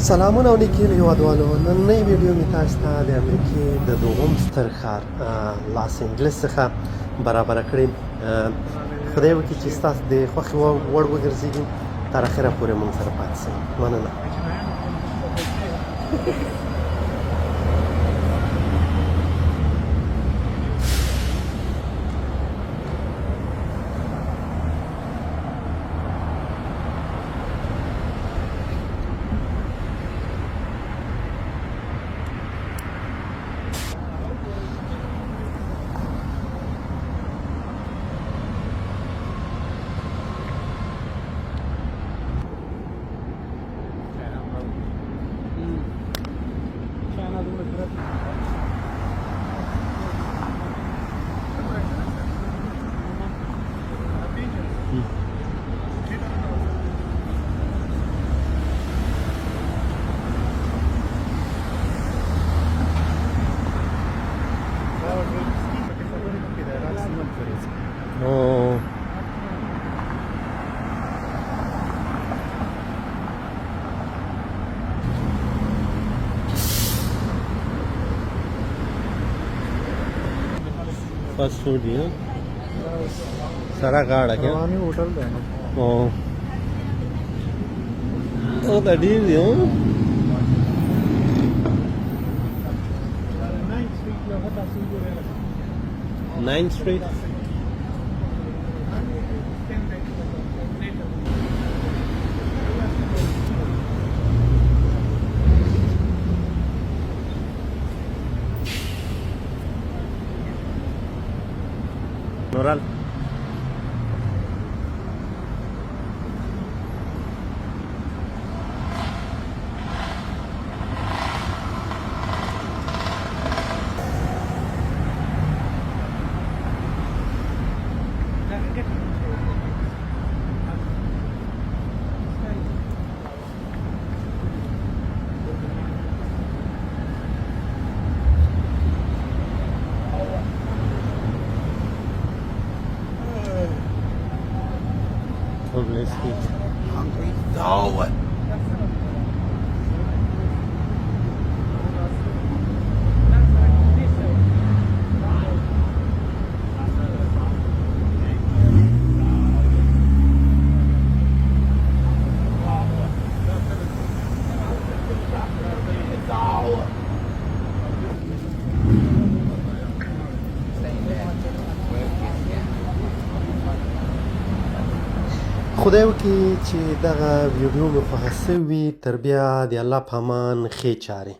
سلامونه او نیکي له هیوادوالو نننۍ ویډیو مې تاسو ته د امریکې د دوهم ستر ښار لاس انجلس څخه برابره کړې. خدای وکړي چې ستاسو د خوښې وړ وګرځېږي. تر اخره پورې موږ سره پاتې شئ. مننه. Oh. Fast food, yeah. सारा गाड़ा क्या? होटल है ना। Oh. Oh, that is yeah. 9th Street. Noral. Hungry? No. خدای وکړي چې دغه ویډیو مې خوښه شوې وي. تر بیا د الله په امان ښې چارې.